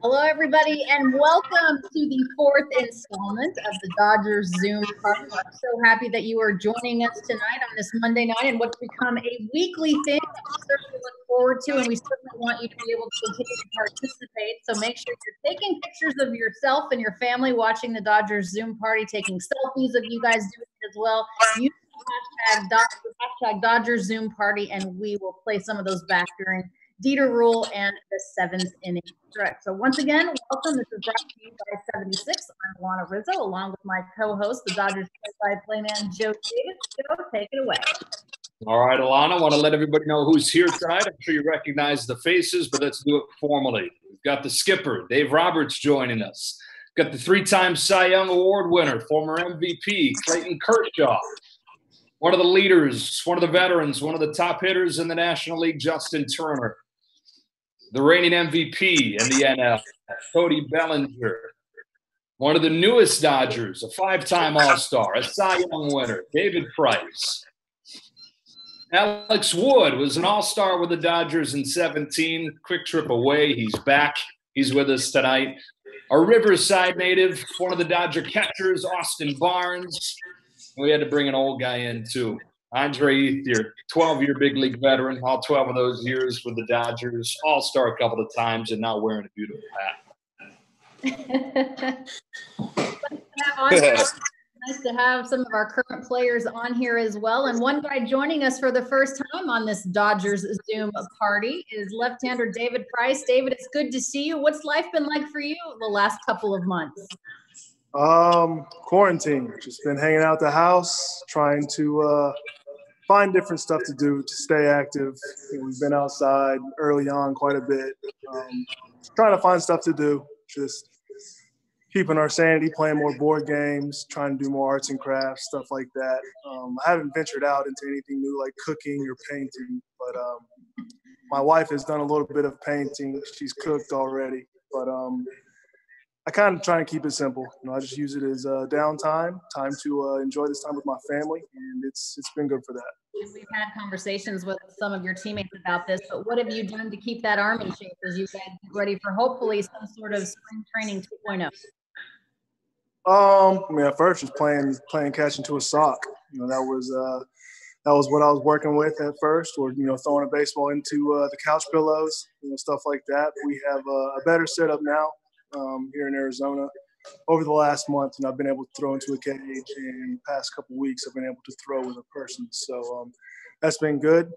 Hello, everybody, and welcome to the fourth installment of the Dodgers Zoom Party. I'm so happy that you are joining us tonight on this Monday night and what's become a weekly thing that we certainly look forward to, and we certainly want you to be able to continue to participate. So make sure you're taking pictures of yourself and your family watching the Dodgers Zoom Party, taking selfies of you guys doing it as well. Use the hashtag Dodgers Zoom Party, and we will play some of those back during Dieter Rule and the seventh inning stretch. So once again, welcome. This is brought to you by 76. I'm Alana Rizzo, along with my co-host, the Dodgers play-by-play man, Joe Davis. Joe, take it away. All right, Alana, I want to let everybody know who's here tonight. I'm sure you recognize the faces, but let's do it formally. We've got the skipper, Dave Roberts, joining us. We've got the three-time Cy Young Award winner, former MVP, Clayton Kershaw. One of the leaders, one of the veterans, one of the top hitters in the National League, Justin Turner. The reigning MVP in the NL, Cody Bellinger. One of the newest Dodgers, a five-time All-Star, a Cy Young winner, David Price. Alex Wood was an All-Star with the Dodgers in 17. Quick trip away. He's back. He's with us tonight. A Riverside native, one of the Dodger catchers, Austin Barnes. We had to bring an old guy in, too. Andre Ethier, 12-year big league veteran, all 12 of those years with the Dodgers, all-star a couple of times, and now wearing a beautiful hat. Nice to have some of our current players on here as well. And one guy joining us for the first time on this Dodgers Zoom Party is left-hander David Price. David, it's good to see you. What's life been like for you the last couple of months? Quarantine. Just been hanging out the house, trying to find different stuff to do to stay active. We've been outside early on quite a bit. Trying to find stuff to do. Just keeping our sanity, playing more board games, trying to do more arts and crafts, stuff like that. I haven't ventured out into anything new like cooking or painting, but my wife has done a little bit of painting. She's cooked already, but I kind of try and keep it simple. I just use it as downtime, time to enjoy this time with my family, and it's been good for that. We've had conversations with some of your teammates about this, but what have you done to keep that arm in shape as you guys get ready for hopefully some sort of spring training 2.0? At first just playing catch into a sock. That was what I was working with at first, or throwing a baseball into the couch pillows, stuff like that. We have a better setup now. Here in Arizona over the last month, and I've been able to throw into a cage, and the past couple of weeks I've been able to throw with a person. So that's been good.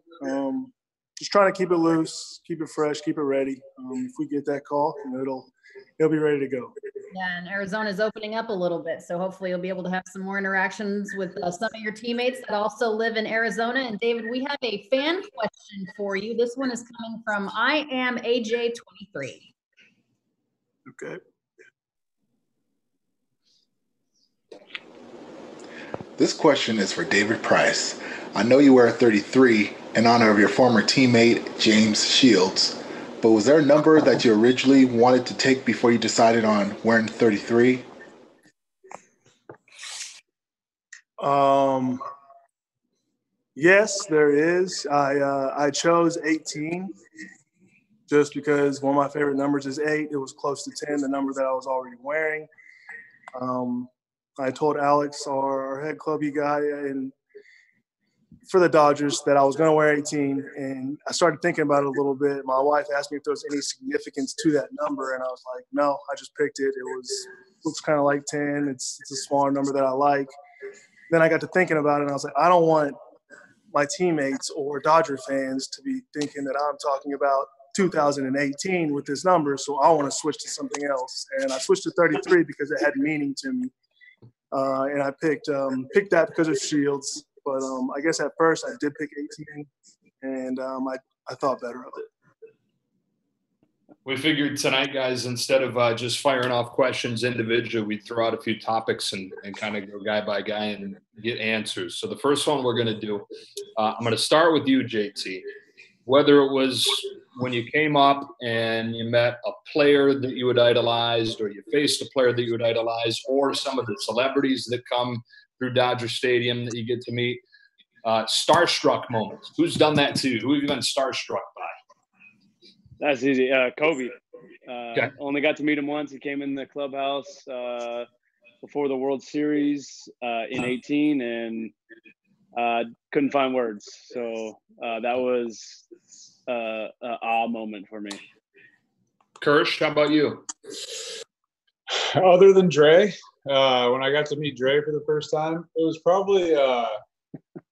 Just trying to keep it loose, keep it fresh, keep it ready. If we get that call, it'll be ready to go. Yeah, and Arizona's opening up a little bit, so hopefully you'll be able to have some more interactions with some of your teammates that also live in Arizona. And David, we have a fan question for you. This one is coming from I am AJ23. Okay. This question is for David Price. I know you wear 33 in honor of your former teammate, James Shields, but was there a number that you originally wanted to take before you decided on wearing 33? Yes, there is. I chose 18 just because one of my favorite numbers is 8. It was close to 10, the number that I was already wearing. I told Alex, our head clubby guy, and for the Dodgers, that I was going to wear 18, and I started thinking about it a little bit. My wife asked me if there was any significance to that number, and I was like, no, I just picked it. Looks kind of like 10. It's a smaller number that I like. Then I got to thinking about it, and I was like, I don't want my teammates or Dodger fans to be thinking that I'm talking about 2018 with this number, so I want to switch to something else. And I switched to 33 because it had meaning to me. And I picked that because of Shields. But I guess at first I did pick 18, and I thought better of it. We figured tonight, guys, instead of just firing off questions individually, we'd throw out a few topics and kind of go guy by guy and get answers. So the first one we're going to do, I'm going to start with you, JT. Whether it was when you came up and you met a player that you had idolized, or you faced a player that you had idolized, or some of the celebrities that come through Dodger Stadium that you get to meet, starstruck moments. Who's done that too? Who have you been starstruck by? That's easy. Kobe. Okay. Only got to meet him once. He came in the clubhouse before the World Series in 18, and couldn't find words. So that was an awe moment for me. Kirsch, how about you? Other than Dre, when I got to meet Dre for the first time, it was probably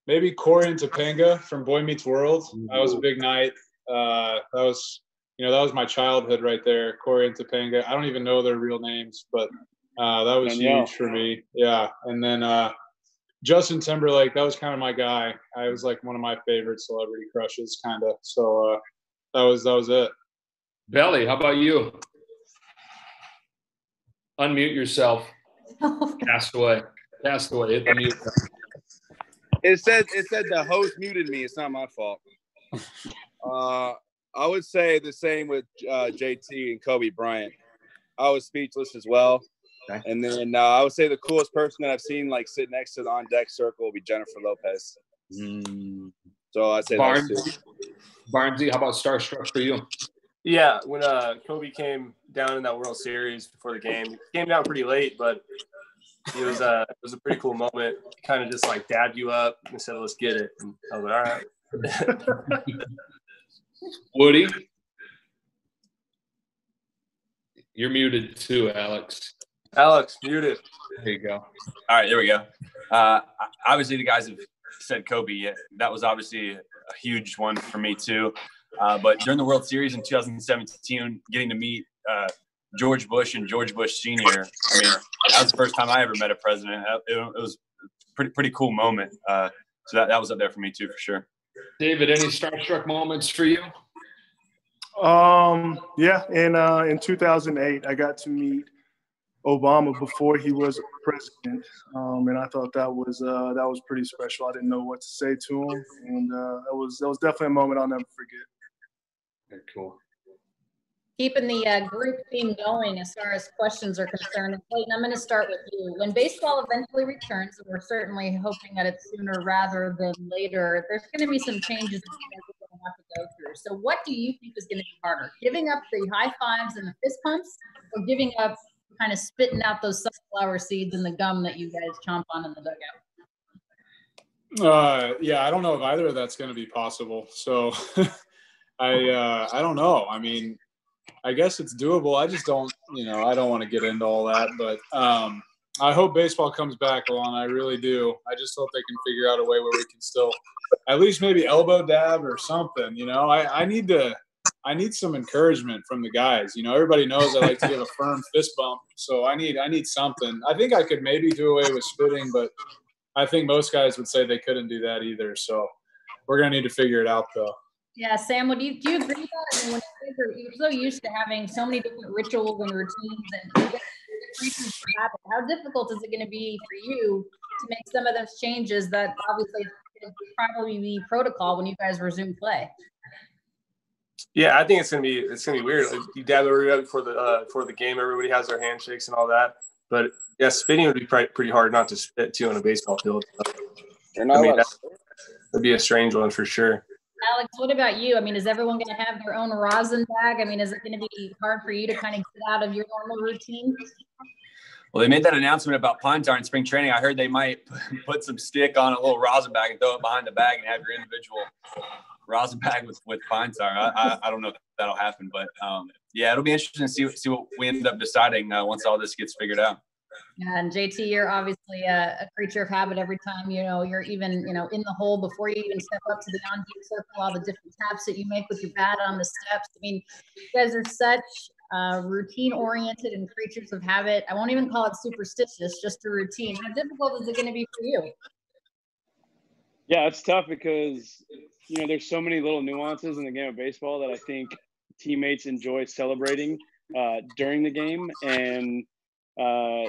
maybe Corey and Topanga from Boy Meets World. That was a big night. That was my childhood right there. Corey and Topanga. I don't even know their real names, but that was huge for me. Yeah, and then Justin Timberlake. That was kind of my guy. I was like one of my favorite celebrity crushes, kind of. So that was it. Belly, how about you? Unmute yourself. Passed away. Hit the mute. It said the host muted me. It's not my fault. I would say the same with JT and Kobe Bryant. I was speechless as well. Okay. And then I would say the coolest person that I've seen like sit next to the on deck circle will be Jennifer Lopez. So I'd say Barnesy, how about starstruck for you? Yeah, when Kobe came down in that World Series before the game, he came down pretty late, but it was a pretty cool moment. He kind of just like dabbed you up and said, "Let's get it." And I was like, "All right." Woody, you're muted too, Alex. Alex, muted. There you go. All right, there we go. Obviously, the guys have said Kobe. Yeah, that was obviously a huge one for me too. But during the World Series in 2017, getting to meet George Bush and George Bush Sr., I mean, that was the first time I ever met a president. It was a pretty cool moment. So that was up there for me too, for sure. David, any starstruck moments for you? Yeah, in 2008, I got to meet Obama before he was president, and I thought that was pretty special. I didn't know what to say to him, and that was definitely a moment I'll never forget. Very cool. Keeping the group theme going as far as questions are concerned. And Clayton, I'm going to start with you. When baseball eventually returns, and we're certainly hoping that it's sooner rather than later, there's going to be some changes that we're going to have to go through. So what do you think is going to be harder? Giving up the high fives and the fist pumps, or giving up kind of spitting out those sunflower seeds and the gum that you guys chomp on in the dugout? Yeah, I don't know if either of that's going to be possible. So I don't know. I mean, I guess it's doable. I just don't, I don't want to get into all that, but I hope baseball comes back, Alana. I really do. I just hope they can figure out a way where we can still at least maybe elbow dab or something. I need some encouragement from the guys. Everybody knows I like to give a firm fist bump, so I need something. I think I could maybe do away with spitting, but I think most guys would say they couldn't do that either. So we're gonna need to figure it out, though. Yeah, Sam, do you agree with that? I mean, you're so used to having so many different rituals and routines and reasons to happen. How difficult is it going to be for you to make some of those changes that obviously will probably be protocol when you guys resume play? Yeah, I think it's gonna be weird. Like, you dab everybody before the game. Everybody has their handshakes and all that. But yeah, spitting would be pretty hard not to spit too on a baseball field. It'd be a strange one for sure. Alex, what about you? I mean, is everyone going to have their own rosin bag? I mean, is it going to be hard for you to kind of get out of your normal routine? Well, they made that announcement about pine tar in spring training. I heard they might put some stick on a little rosin bag and throw it behind the bag and have your individual rosin bag with pine tar. I don't know if that'll happen, but yeah, it'll be interesting to see what we end up deciding once all this gets figured out. Yeah, and JT, you're obviously a creature of habit. Every time, you're even, in the hole before you even step up to the on-deep circle, all the different taps that you make with your bat on the steps. I mean, you guys are such routine-oriented and creatures of habit. I won't even call it superstitious, just a routine. How difficult is it going to be for you? Yeah, it's tough because, there's so many little nuances in the game of baseball that I think teammates enjoy celebrating during the game. And a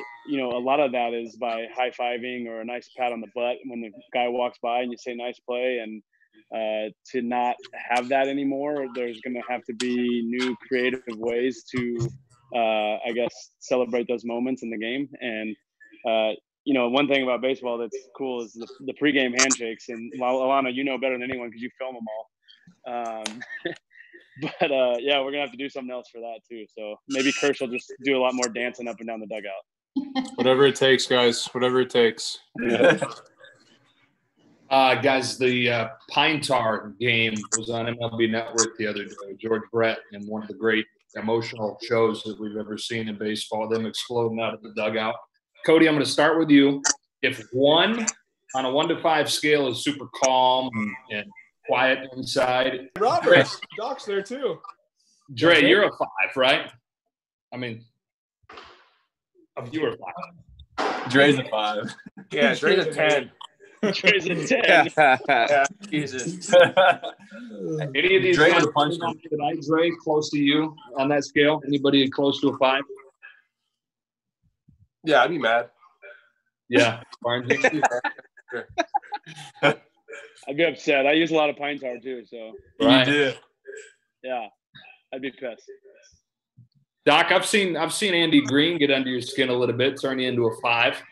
lot of that is by high-fiving or a nice pat on the butt when the guy walks by and you say nice play. And to not have that anymore, there's going to have to be new creative ways to, I guess, celebrate those moments in the game. And, one thing about baseball that's cool is the pregame handshakes. And Alana, you know better than anyone because you film them all. But yeah, we're gonna have to do something else for that too. So maybe Kirsch will just do a lot more dancing up and down the dugout. Whatever it takes, guys. Whatever it takes. Guys, the Pine Tar game was on MLB Network the other day. George Brett and one of the great emotional shows that we've ever seen in baseball. Them exploding out of the dugout. Cody, I'm going to start with you. If one on a 1 to 5 scale is super calm and quiet inside. Robert, Doc's there too. Dre, you're a 5, right? I mean, you were a 5. Dre's a 5. Yeah, Dre's a 10. Dre's a 10. Yeah, Jesus. Any of these Dre guys would punch him. tonight, Dre, close to you on that scale? Anybody close to a 5? Yeah, I'd be mad. Yeah. Barnes, I'd be upset. I use a lot of pine tar too, so right. You do. Yeah, I'd be pissed. Doc, I've seen Andy Green get under your skin a little bit, turn you into a 5.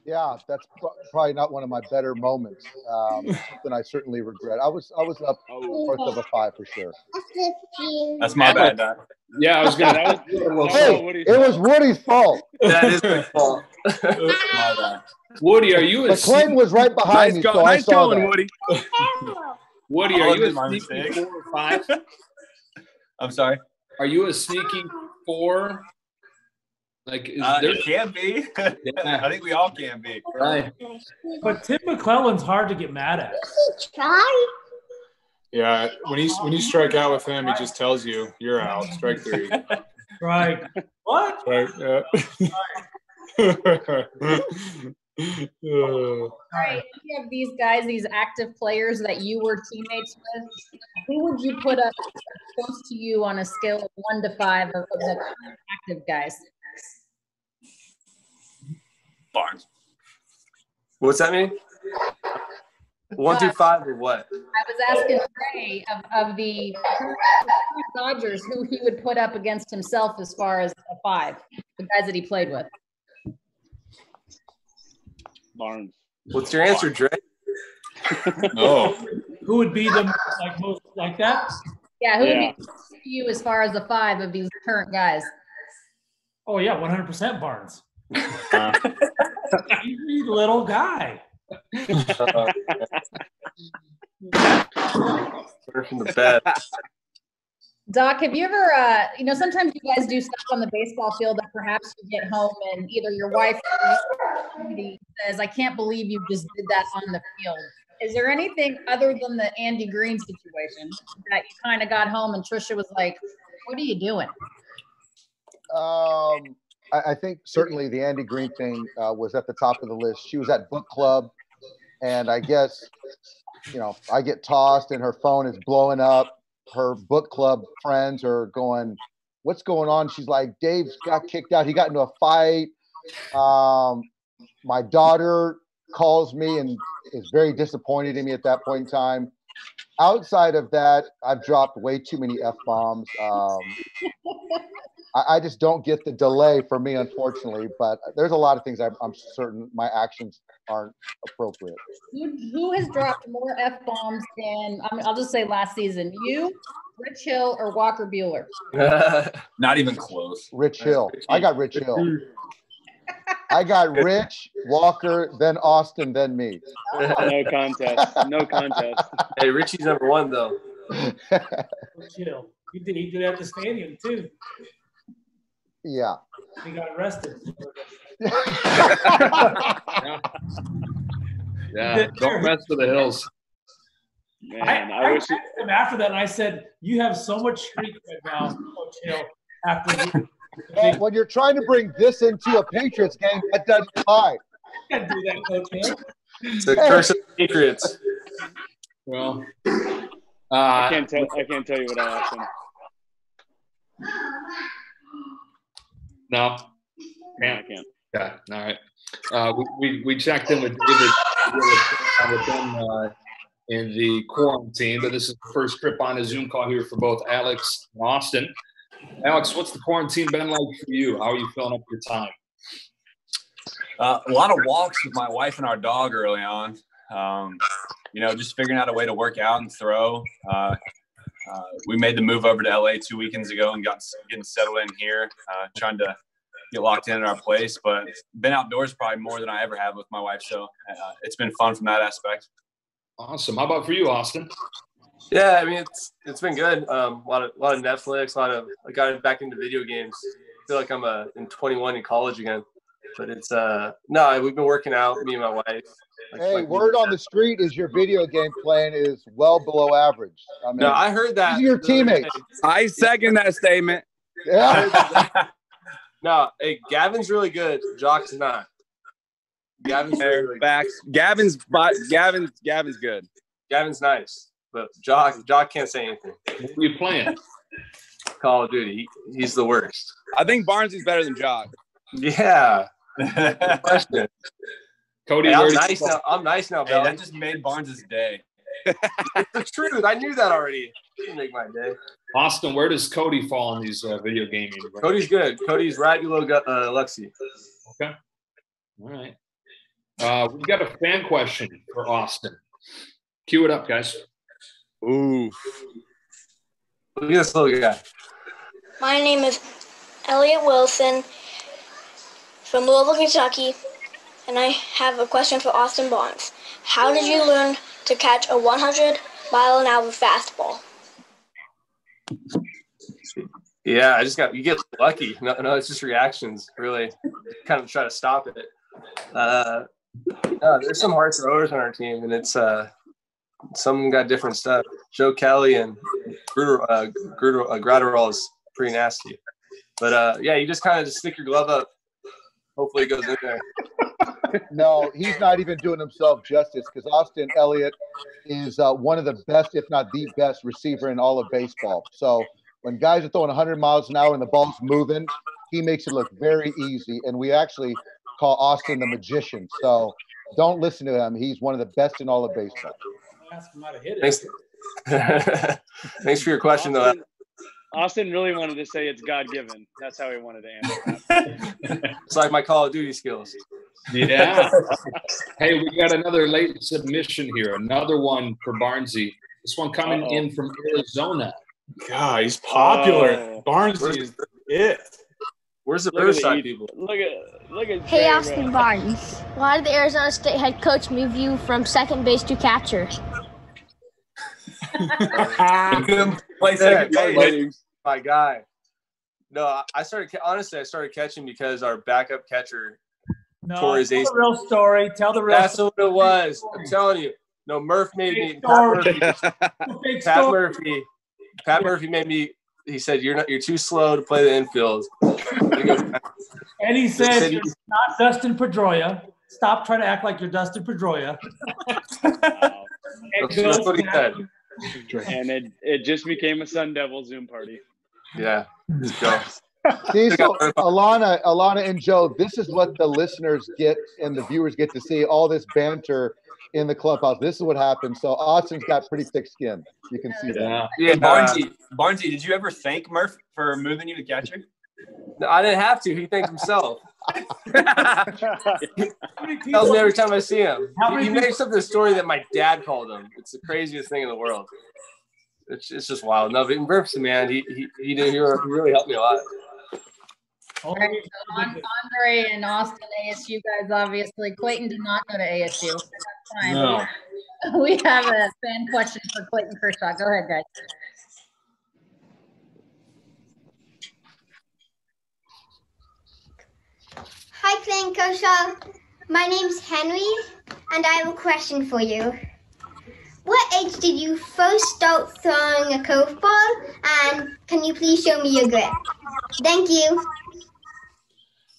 Yeah, that's probably not one of my better moments. Something I certainly regret. I was up north of a 5 for sure. That's my bad, Doc. Yeah, I was going That was Hey, it was Woody's fault. That is my fault. My bad. Woody, are you a But Clayton was right behind me, so I saw that. Woody. Woody, I'll are you admit my a sneaky mistake. 4 or 5? I'm sorry. Are you a sneaky 4? Like, is there? It can be. Yeah. I think we all can be. Right. But Tim McClellan's hard to get mad at. Yeah, when you strike out with him, he just tells you you're out. Strike 3. Right. What? Right. Yeah. All right, if you have these guys, these active players that you were teammates with, who would you put up close to you on a scale of 1 to 5 of the active guys? Barnes. What's that mean? 1 through 5 or what? I was asking Ray of the current Dodgers who he would put up against himself as far as a 5, the guys that he played with. Barnes. What's your answer, Dre? Oh. Who would be the most like that? Yeah, who would be close to you as far as a 5 of these current guys? Oh yeah, 100% Barnes. Easy little guy. From the bed. Doc, have you ever, sometimes you guys do stuff on the baseball field that perhaps you get home and either your wife or somebody says, I can't believe you just did that on the field. Is there anything other than the Andy Green situation that you kind of got home and Trisha was like, what are you doing? I think certainly the Andy Green thing was at the top of the list. She was at book club, and I guess, I get tossed and her phone is blowing up. Her book club friends are going, what's going on? She's like, Dave got kicked out. He got into a fight. My daughter calls me and is very disappointed in me at that point in time. outside of that, I've dropped way too many F-bombs. I just don't get the delay for me, unfortunately. But there's a lot of things I'm certain my actions aren't appropriate. Who has dropped more F-bombs than, I'll just say last season, you, Rich Hill, or Walker Bueller? Not even close. Rich Hill. I got Rich Hill. I got Rich, Walker, then Austin, then me. No contest. No contest. Hey, Richie's number one, though. Chill. He did it at the stadium, too. Yeah. He got arrested. Yeah, don't mess with the Hills. Man, I wish texted him after that, and I said, "You have so much street cred now, Coach Hill." After and when you're trying to bring this into a Patriots game, that doesn't fly. You can't do that, Coach Hill. It's the curse of the Patriots. Well, I can't tell you what I asked him. No, I can't. Okay, all right. We checked in with David with him in the quarantine, but this is the first trip on a Zoom call here for both Alex and Austin. Alex, what's the quarantine been like for you? How are you filling up your time? A lot of walks with my wife and our dog early on. Just figuring out a way to work out and throw. We made the move over to LA 2 weekends ago and getting settled in here, trying to get locked in our place. But been outdoors probably more than I ever have with my wife, so it's been fun from that aspect. Awesome. How about for you, Austin? Yeah, I mean it's been good. A lot of Netflix. I got back into video games. I feel like I'm in 21 in college again. But it's no, we've been working out, me and my wife. Hey, word on the street is your video game playing is well below average. I mean, no, I heard that. These are your teammates. I second that statement. Yeah. No, hey, Gavin's really good. Jock's not. Gavin's really good. Facts. Gavin's good. Gavin's nice, but Jock can't say anything. What are you playing? Call of Duty. He's the worst. I think Barnsley's better than Jock. Yeah. Good question. Cody, hey, I'm nice now, Bill. Hey, that just made Barnes' day. It's the truth. I knew that already. Didn't make my day. Austin, where does Cody fall in these video gaming? Cody's good. Cody's right below Lexi. Okay. All right. We've got a fan question for Austin. Cue it up, guys. Ooh. Look at this little guy. My name is Elliot Wilson from Louisville, Kentucky, and I have a question for Austin Barnes. How did you learn to catch a 100-mile-an-hour fastball? Yeah, you get lucky. No, it's just reactions, really. Kind of try to stop it. There's some hard throwers on our team, and it's some got different stuff. Joe Kelly and Gratterall is pretty nasty. But you just kind of stick your glove up. Hopefully it goes in there. No, he's not even doing himself justice because Austin Elliott is one of the best, if not the best, receiver in all of baseball. So when guys are throwing 100 miles an hour and the ball's moving, he makes it look very easy. And we actually call Austin the magician. So don't listen to him. He's one of the best in all of baseball. Ask him how to hit it. Thanks. Thanks for your question, though. Austin really wanted to say it's God-given. That's how he wanted to answer that. It's like my Call of Duty skills. Yeah. Hey, we got another late submission here. Another one for Barnesy. This one coming in from Arizona. God, he's popular. Barnesy is it. Where's the Riverside people? Look at Hey, Jay Austin Red. Barnes. Why did the Arizona State head coach move you from second base to catcher? Play second base. My guy. No, I started catching because our backup catcher tore his tell ace. the real story. Tell the real That's story. what it was. I'm telling you. No, Murph made me. Pat Murphy made me. He said, "You're too slow to play the infield." And he said, "You're not Dustin Pedroia. Stop trying to act like you're Dustin Pedroia." That's what he said. And it just became a Sun Devil Zoom party. Yeah. Let's go. See, so Alana and Joe, this is what the listeners get and the viewers get to see, all this banter in the clubhouse. This is what happened. So Austin's got pretty thick skin. You can see that. Yeah, Barnesy, did you ever thank Murph for moving you to catcher? No, I didn't have to. He thanked himself. He tells me every time I see him. He makes up this story that my dad called him. It's the craziest thing in the world. It's just wild. No, but Murph's, man, he really helped me a lot. All right, so Andre and Austin, ASU guys, obviously. Clayton did not go to ASU. That's fine. No. We have a fan question for Clayton Kershaw. Go ahead, guys. Hi, Clayton Kershaw. My name's Henry, and I have a question for you. What age did you first start throwing a curveball, and can you please show me your grip? Thank you.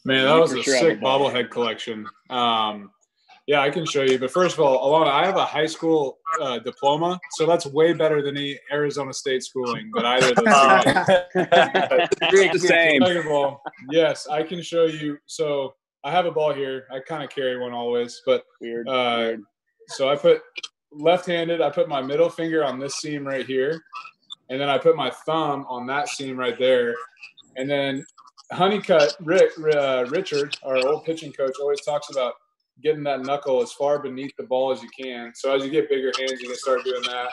Man, that was a sick bobblehead collection. Yeah, I can show you. But first of all, Alana, I have a high school diploma, so that's way better than any Arizona State schooling. But either of those the same. Second of all, yes, I can show you. So I have a ball here. I kind of carry one always, but Weird. So I put left-handed. I put my middle finger on this seam right here, and then I put my thumb on that seam right there, and then Honeycutt Richard, our old pitching coach, always talks about getting that knuckle as far beneath the ball as you can. So as you get bigger hands, you can start doing that.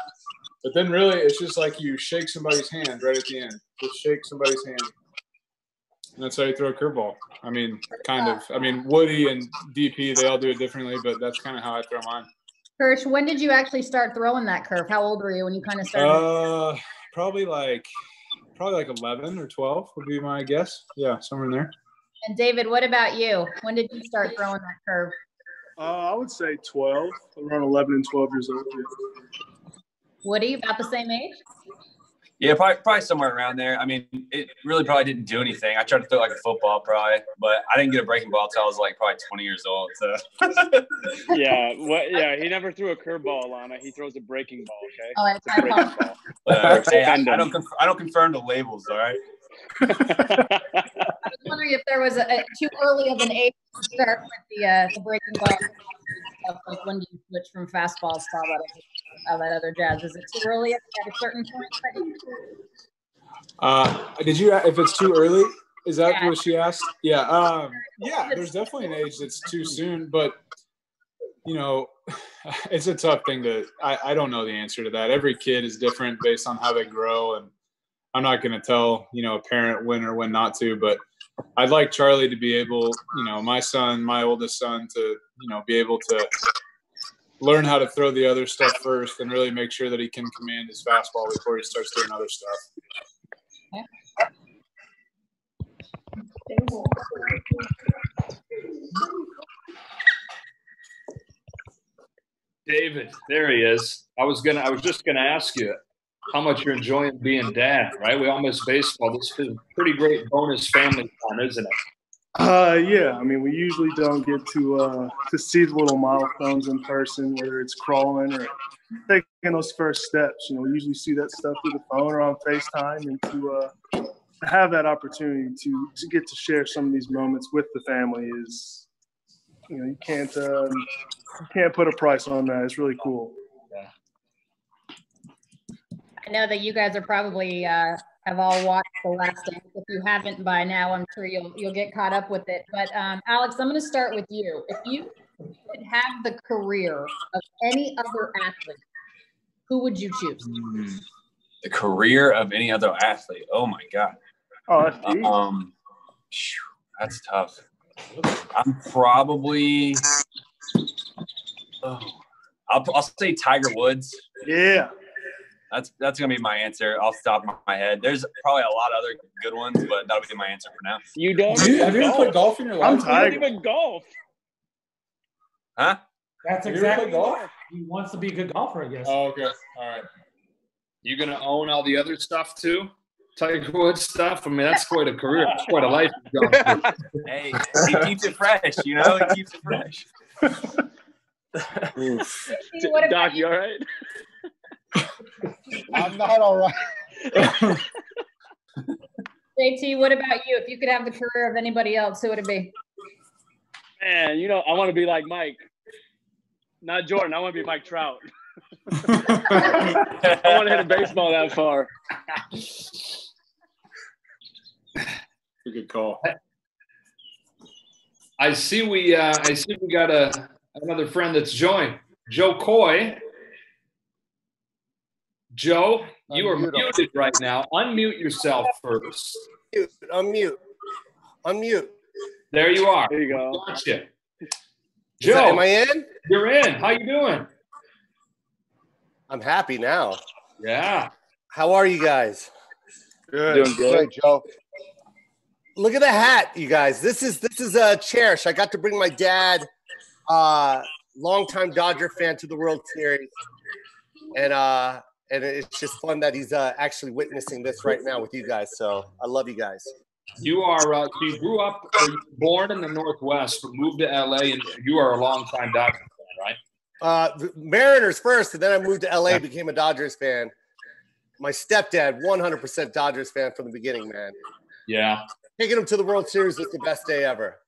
But then really, it's just like you shake somebody's hand right at the end. Just shake somebody's hand. And that's how you throw a curveball. I mean, kind of. I mean, Woody and DP, they all do it differently, but that's kind of how I throw mine. Kirsch, when did you actually start throwing that curve? How old were you when you kind of started? Probably like 11 or 12 would be my guess. Yeah, somewhere in there. And David, what about you? When did you start throwing that curve? I would say 12, around 11 and 12 years old. Yeah. Woody, about the same age? Yeah, probably somewhere around there. I mean, it really probably didn't do anything. I tried to throw like a football probably, but I didn't get a breaking ball until I was like probably 20 years old. So Yeah, he never threw a curveball, Alana. He throws a breaking ball, okay? Oh, it's a breaking ball. Hey, I don't confirm the labels, all right? I was wondering if there was a too early of an age to start with the breaking ball stuff. Like when do you switch from fastballs to all that other jazz? Is it too early at a certain point? Did you? If it's too early, is that what she asked? Yeah. Yeah. There's definitely an age that's too soon, but you know, it's a tough thing to. I don't know the answer to that. Every kid is different based on how they grow, and I'm not going to tell a parent when or when not to. But I'd like Charlie to be able, my oldest son, to be able to learn how to throw the other stuff first, and really make sure that he can command his fastball before he starts doing other stuff. David, there he is. I was just gonna ask you how much you're enjoying being dad, right? We all miss baseball. This is a pretty great bonus family time, isn't it? Yeah. I mean, we usually don't get to see the little milestones in person, whether it's crawling or taking those first steps. We usually see that stuff through the phone or on FaceTime, and to have that opportunity to get to share some of these moments with the family is, you can't put a price on that. It's really cool. Yeah. I know that you guys are probably have all watched The Last Dance. If you haven't by now, I'm sure you'll get caught up with it. But Alex, I'm going to start with you. If you could have the career of any other athlete, who would you choose? The career of any other athlete. Oh my God. Oh, that's deep. That's tough. I'm probably. I'll say Tiger Woods. Yeah. That's gonna be my answer off the top of my head. There's probably a lot of other good ones, but that'll be my answer for now. You don't have you ever played golf in your life? You don't even golf. Huh? That's exactly golf. He wants to be a good golfer, I guess. Oh, okay. All right. You gonna own all the other stuff too? Tiger Woods stuff. I mean, that's quite a career. That's quite a life. Hey, he keeps it fresh. He keeps it fresh. Doc, you all right? I'm not all right. JT, what about you? If you could have the career of anybody else, who would it be? Man, I want to be like Mike. Not Jordan. I want to be Mike Trout. I want to hit a baseball that far. A good call. I see we got another friend that's joined. Joe Coy. Joe, you are muted right now. Unmute yourself first. Unmute. There you are. There you go. Gotcha. Joe, am I in? You're in. How you doing? I'm happy now. Yeah. How are you guys? Good. Doing good. Great, Joe. Look at the hat, you guys. This is Cherish. I got to bring my dad, longtime Dodger fan, to the World Series, and it's just fun that he's actually witnessing this right now with you guys. So I love you guys. You are you grew up or you were born in the Northwest, but moved to LA, and you are a longtime Dodger fan, right? The Mariners first, and then I moved to LA, became a Dodgers fan. My stepdad, 100% Dodgers fan from the beginning, man. Yeah. Taking him to the World Series was the best day ever.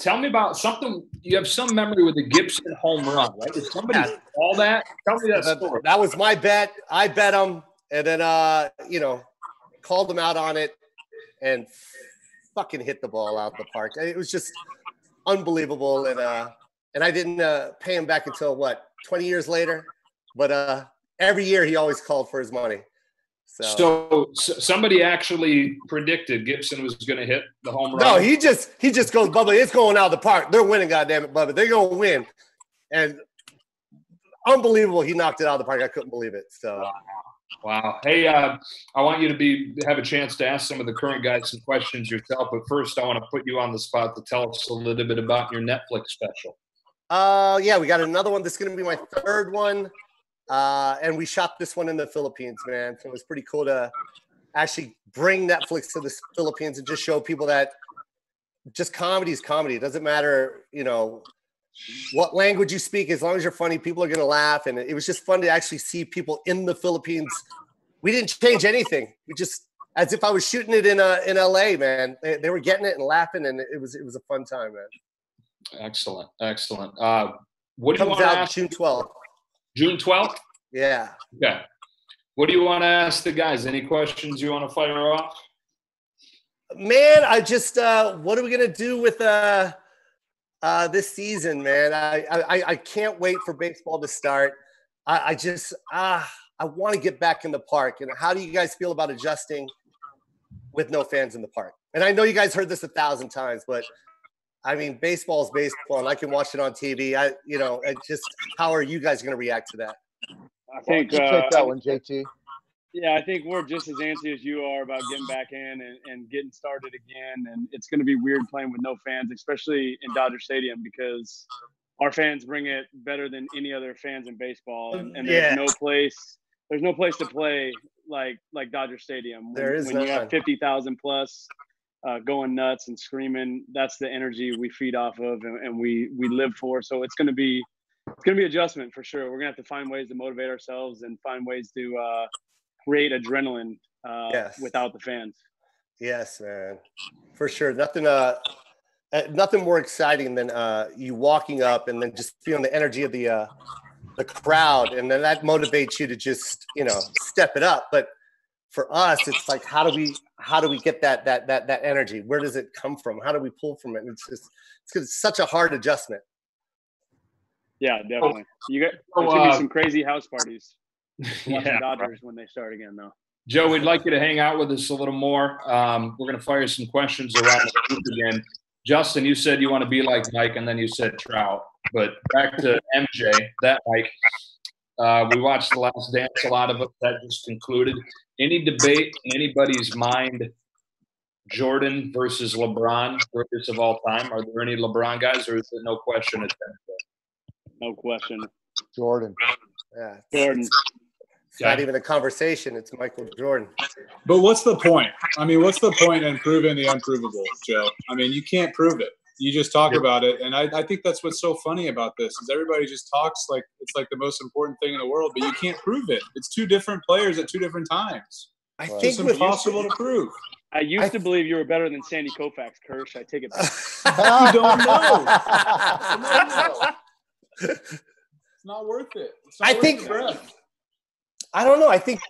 Tell me about something. You have some memory with the Gibson home run, right? Did somebody call that? Tell me that story. That was my bet. I bet him, and then called him out on it, and fucking hit the ball out the park. It was just unbelievable, and I didn't pay him back until 20 years later. But every year he always called for his money. So somebody actually predicted Gibson was going to hit the home run. No, he just goes, Bubba, it's going out of the park. They're winning, goddammit, Bubba. They're going to win. And unbelievable, he knocked it out of the park. I couldn't believe it. So, wow. Hey, I want you to have a chance to ask some of the current guys some questions yourself. But first, I want to put you on the spot to tell us a little bit about your Netflix special. Yeah, we got another one. This is going to be my third one. And we shot this one in the Philippines, man. So it was pretty cool to actually bring Netflix to the Philippines and just show people that just comedy is comedy. It doesn't matter, what language you speak. As long as you're funny, people are going to laugh. And it was just fun to actually see people in the Philippines. We didn't change anything. We just, as if I was shooting it in LA, man. They were getting it and laughing, and it was a fun time, man. Excellent. What do you want to to ask? June 12th. June 12th? Yeah. Okay. What do you want to ask the guys? Any questions you want to fire off? Man, I just what are we gonna do with this season, man? I can't wait for baseball to start. I want to get back in the park. And how do you guys feel about adjusting with no fans in the park? And I know you guys heard this 1,000 times, but I mean, baseball is baseball, and I can watch it on TV. How are you guys going to react to that? I think take that one, JT. Yeah, I think we're just as antsy as you are about getting back in and getting started again. And it's going to be weird playing with no fans, especially in Dodger Stadium, because our fans bring it better than any other fans in baseball. And there's no place to play like Dodger Stadium. When you have 50,000 plus. Going nuts and screaming, that's the energy we feed off of and we live for. So it's gonna be adjustment for sure. We're gonna have to find ways to motivate ourselves and find ways to create adrenaline without the fans. Yes, man, for sure. Nothing more exciting than you walking up and then just feeling the energy of the crowd, and then that motivates you to just step it up. But for us, it's like, how do we get that energy? Where does it come from? How do we pull from it? And it's such a hard adjustment. Yeah, definitely. There's gonna be some crazy house parties watching Dodgers when they start again, though. Joe, we'd like you to hang out with us a little more. We're going to fire some questions around the group again. Justin, you said you want to be like Mike, and then you said Trout. But back to MJ, that Mike. We watched The Last Dance, a lot of it. That just concluded. Any debate in anybody's mind, Jordan versus LeBron, greatest of all time? Are there any LeBron guys, or is it no question? No question. Jordan. Yeah. Jordan. It's not even a conversation. It's Michael Jordan. But what's the point? I mean, what's the point in proving the unprovable, Joe? I mean, you can't prove it. You just talk about it. And I think that's what's so funny about this is everybody just talks like it's like the most important thing in the world, but you can't prove it. It's two different players at two different times. I think it's impossible to prove. I used to believe you were better than Sandy Koufax, Kirsch. I take it back. You don't know. It's not worth it. I think. I don't know. I think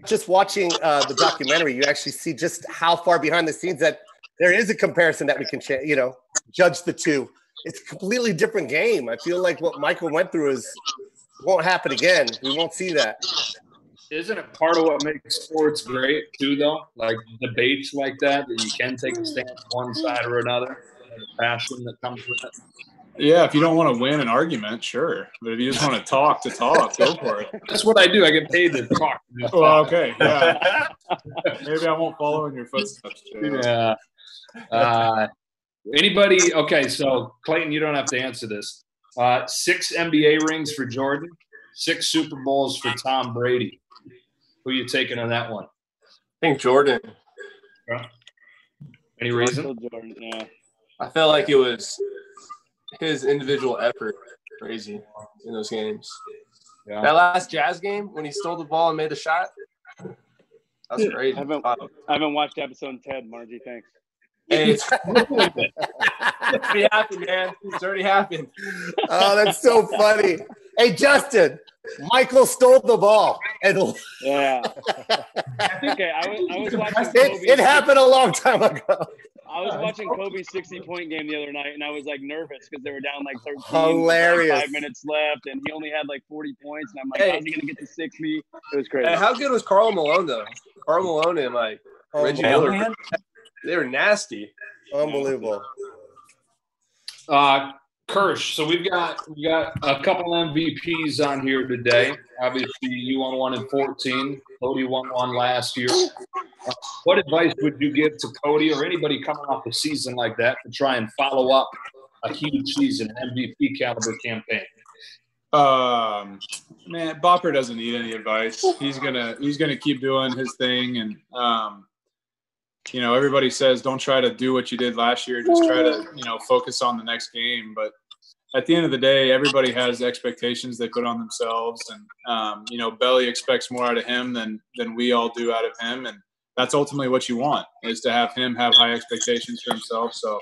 just watching the documentary, you actually see just how far behind the scenes that there is a comparison that we can, judge the two. It's a completely different game. I feel like what Michael went through won't happen again. We won't see that. Isn't it part of what makes sports great too, though? Like debates like that you can take a stance one side or another, and the passion that comes with it. Yeah, if you don't want to win an argument, sure. But if you just want to talk, go for it. That's what I do. I get paid to talk. Well, okay, yeah. Maybe I won't follow in your footsteps, Joe. Yeah. Anybody? Okay, so Clayton, you don't have to answer this. 6 NBA rings for Jordan, 6 Super Bowls for Tom Brady. Who are you taking on that one? I think Jordan. Yeah. Any reason? Jordan, yeah. I felt like it was his individual effort crazy in those games. Yeah. That last Jazz game when he stole the ball and made the shot, that was crazy. I haven't watched episode 10, Margie. Thanks. Hey, it's already happened, man. It's already happened. Oh, that's so funny. Hey, Justin, Michael stole the ball. Yeah. Okay, I was watching Kobe. It happened a long time ago. I was watching Kobe's 60-point game the other night, and I was like nervous because they were down like 13. Hilarious. Like 5 minutes left, and he only had like 40 points. And I'm like, how's he gonna get to 60? It was crazy. Hey, how good was Karl Malone though? Karl Malone and like Reggie Miller, they were nasty. Unbelievable. Kirsch, so we've got a couple MVPs on here today. Obviously, you won one in 14. Cody won one last year. What advice would you give to Cody or anybody coming off a season like that to try and follow up a huge season, an MVP caliber campaign? Man, Bopper doesn't need any advice. He's gonna keep doing his thing, and everybody says don't try to do what you did last year. Just try to focus on the next game. But at the end of the day, everybody has expectations they put on themselves, and Belly expects more out of him than we all do out of him, and that's ultimately what you want, is to have him have high expectations for himself. So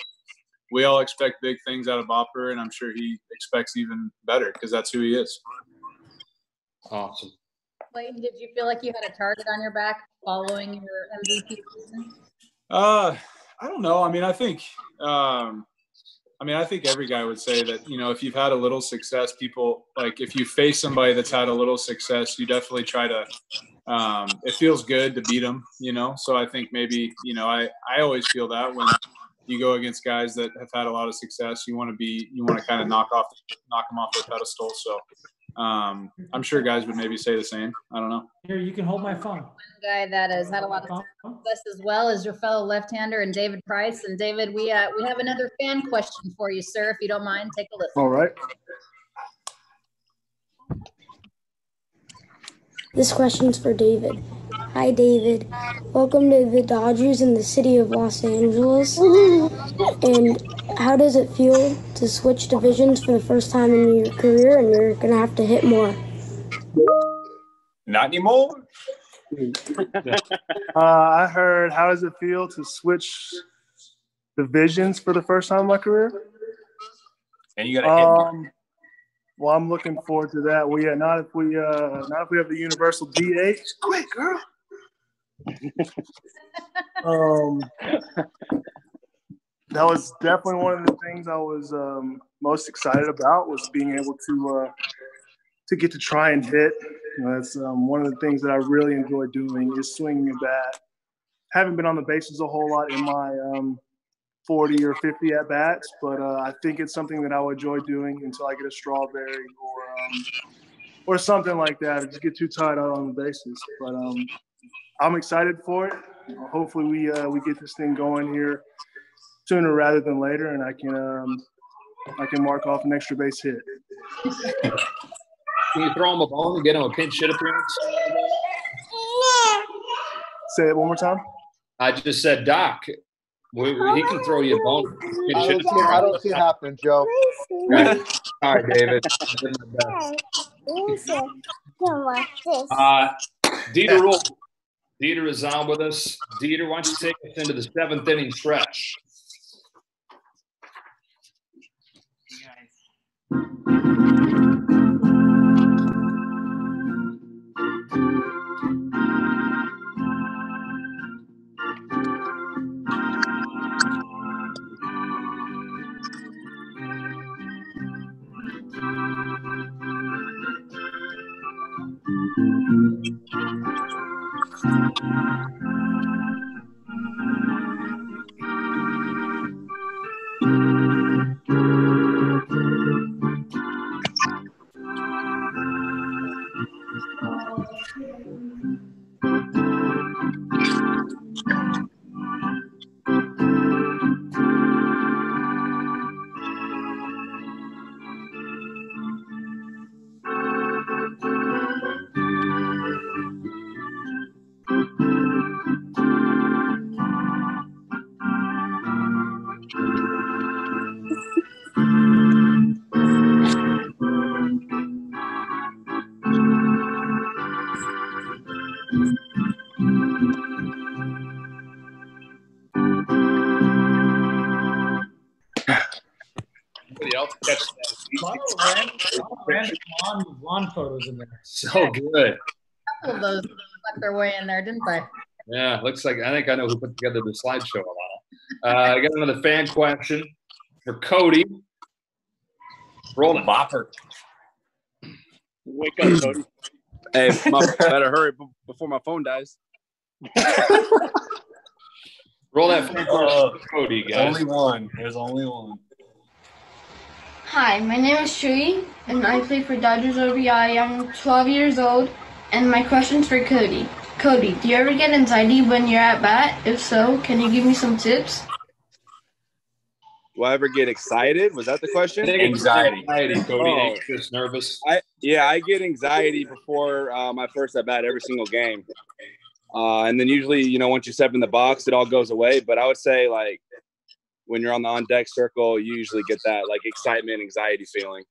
we all expect big things out of Bopper, and I'm sure he expects even better because that's who he is. Awesome. Clayton, did you feel like you had a target on your back following your MVP season? I don't know. I mean, I think every guy would say that, if you've had a little success, people like if you face somebody that's had a little success, you definitely try to, it feels good to beat them, So I think maybe, I always feel that when you go against guys that have had a lot of success, you want to kind of knock them off their pedestal. So I'm sure guys would maybe say the same. I don't know. Here, you can hold my phone. One guy that has had a lot of success as well as your fellow left-hander and David Price. And David, we have another fan question for you, sir. If you don't mind, take a listen. All right. This question's for David. Hi, David. Welcome to the Dodgers in the city of Los Angeles. And how does it feel to switch divisions for the first time in your career, and you're going to have to hit more? Not anymore. I heard, how does it feel to switch divisions for the first time in my career? And you got to hit more. Well, I'm looking forward to that. Well, yeah, not if we have the universal DH. Quick, girl. That was definitely one of the things I was most excited about, was being able to get to try and hit. That's one of the things that I really enjoy doing, is swinging a bat. Haven't been on the bases a whole lot in my 40 or 50 at bats, but I think it's something that I would enjoy doing until I get a strawberry or something like that, or just get too tired out on the bases. But I'm excited for it. Hopefully we get this thing going here sooner rather than later, and I can mark off an extra base hit. Can you throw him a bone and get him a pinch hit appearance? Say it one more time. I just said, Doc, he can throw you a bone. I don't see it happening, Joe. Right. All right, David. Dieter Wolf. Dieter is on with us. Dieter, why don't you take us into the 7th inning stretch? You guys Anybody else catch that? Random lawn photos in there. So good. A couple of those left their way in there, didn't they? Yeah, looks like I think I know who put together the slideshow, Alana. I got another fan question for Cody. Roll it. Bopper. Wake up, Cody. Hey, better hurry before my phone dies. Roll that fan question for Cody, guys. Only one. There's only one. Hi, my name is Shui, and I play for Dodgers OBI. I'm 12 years old, and my question's for Cody. Cody, do you ever get anxiety when you're at bat? If so, can you give me some tips? Do I ever get excited? Was that the question? Anxiety, Cody. Anxious, nervous. I get anxiety before my first at bat every single game, and then usually, once you step in the box, it all goes away. But I would say, like, when you're on the on-deck circle, you usually get that, like, excitement, anxiety feeling.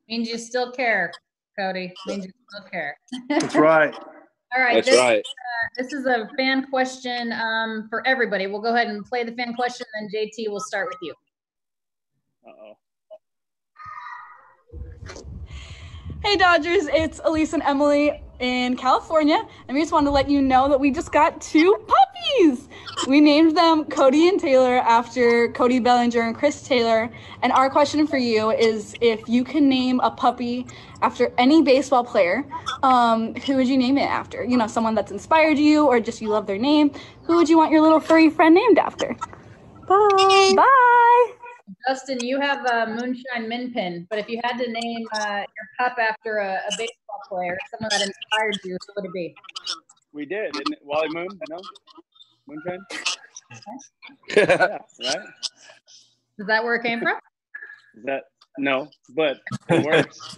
Means you still care, Cody. Means you still care. That's right. All right. That's right. This is a fan question for everybody. We'll go ahead and play the fan question, then JT will start with you. Hey Dodgers, it's Elise and Emily in California, and we just wanted to let you know that we just got 2 puppies. We named them Cody and Taylor after Cody Bellinger and Chris Taylor, and our question for you is if you can name a puppy after any baseball player, who would you name it after? Someone that's inspired you or just you love their name. Who would you want your little furry friend named after? Bye. Bye. Justin, you have a Moonshine Minpin, but if you had to name your pup after a baseball player, someone that inspired you, who would it be? We did, didn't it? Wally Moon, no? Moonshine? Okay. Yeah, right? Is that where it came from? No, but it works.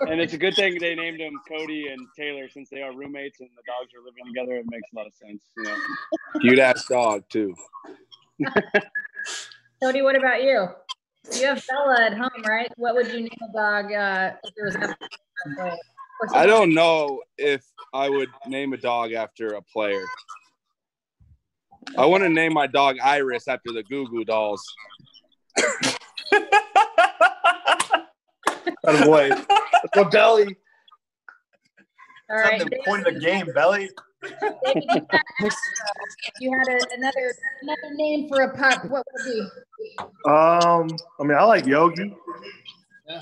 And it's a good thing they named them Cody and Taylor since they are roommates and the dogs are living together. It makes a lot of sense. Cute ass dog too. Cody, what about you? You have Bella at home, right? What would you name a dog if there was a player? I don't know if I would name a dog after a player. I want to name my dog Iris after the Goo Goo Dolls. Boy, that's my belly. All right. The point of the game, Belly. If you had another name for a pup, what would it be? I like Yogi.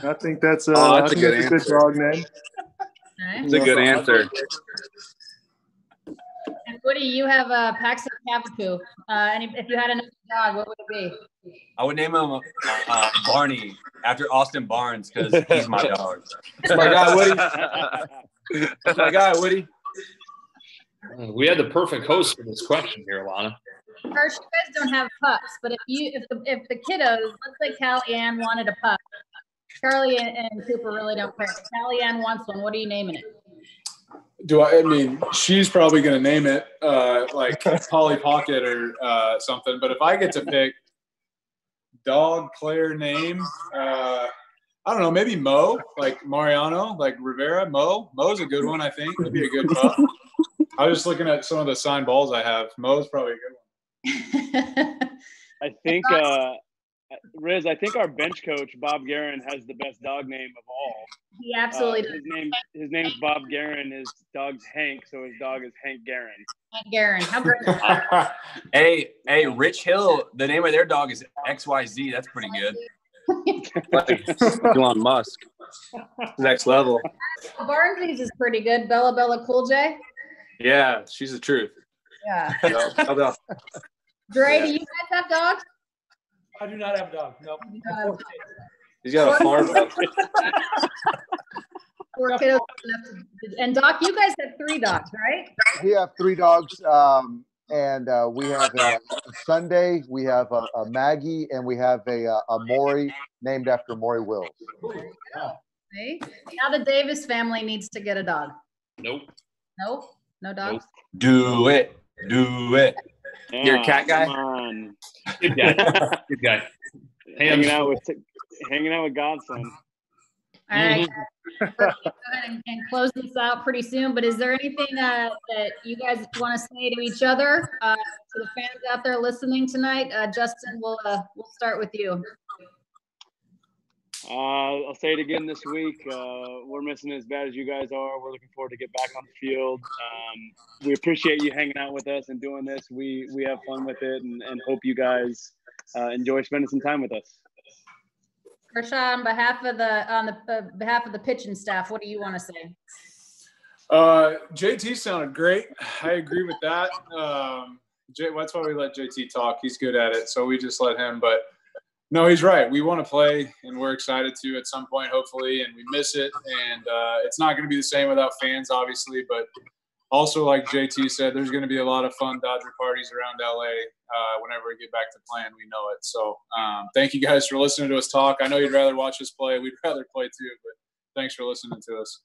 I think that's a good dog name. It's a good answer. And Woody, you have Paxton Cavapoo. If you had another dog, what would it be? I would name him Barney after Austin Barnes because he's my dog. That's my guy, Woody. That's my guy, Woody. We had the perfect host for this question here, Alana. First, you guys don't have pups, but if the kiddos, let's say Callie Ann wanted a pup, Charlie and Cooper really don't care. Callie Ann wants one. What are you naming it? She's probably going to name it like Polly Pocket or something. But if I get to pick dog player name, I don't know, maybe Mo, like Mariano, like Rivera. Mo's a good one, I think. Would be a good pup. I was just looking at some of the signed balls I have. Mo's probably a good one. I Riz, I think our bench coach, Bob Guerin, has the best dog name of all. He absolutely does. His name's Bob Guerin. His dog's Hank, so his dog is Hank Guerin. Hank Guerin. How great. Hey, Rich Hill, the name of their dog is XYZ. That's pretty good. Elon Musk. Next level. Barnsley's is pretty good. Bella Cool J. Yeah, she's the truth. Yeah. Dre, do you guys have dogs? I do not have dogs. Nope. He's got a farm. Poor kiddos. And Doc, you guys have 3 dogs, right? We have 3 dogs, and we have a Sunday, we have a Maggie, and we have a Maury named after Maury Wills. See? Now the Davis family needs to get a dog. Nope. Nope. No dogs. Do it. Yeah, You're a cat guy? Come on. Good guy. Good guy. Hanging out with Godson. All right. We're going to go ahead and close this out pretty soon, but is there anything that you guys want to say to each other, to the fans out there listening tonight? Justin, we'll start with you. I'll say it again this week. We're missing it as bad as you guys are. We're looking forward to get back on the field. We appreciate you hanging out with us and doing this. We have fun with it and hope you guys enjoy spending some time with us. Kershaw, on behalf of the pitching staff, what do you want to say? JT sounded great. I agree with that. That's why we let JT talk. He's good at it, so we just let him. But no, he's right. We want to play, and we're excited to at some point, hopefully, and we miss it. And it's not going to be the same without fans, obviously. But also, like JT said, there's going to be a lot of fun Dodger parties around LA whenever we get back to playing. We know it. So thank you guys for listening to us talk. I know you'd rather watch us play. We'd rather play too, but thanks for listening to us.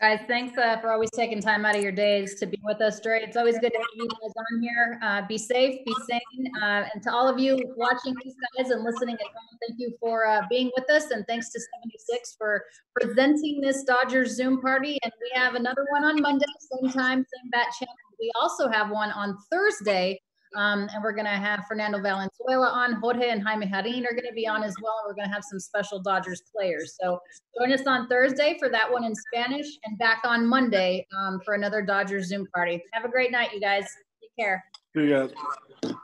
Guys, thanks for always taking time out of your days to be with us, Dre. It's always good to have you guys on here. Be safe, be sane. And to all of you watching these guys and listening at home, thank you for being with us. And thanks to 76 for presenting this Dodgers Zoom party. And we have another one on Monday, same time, same bat channel. We also have one on Thursday. And we're going to have Fernando Valenzuela on. Jorge and Jaime Jarin are going to be on as well. We're going to have some special Dodgers players. So join us on Thursday for that one in Spanish and back on Monday for another Dodgers Zoom party. Have a great night, you guys. Take care. See you guys.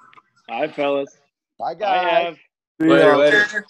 Bye, fellas. Bye, guys. Bye, Later.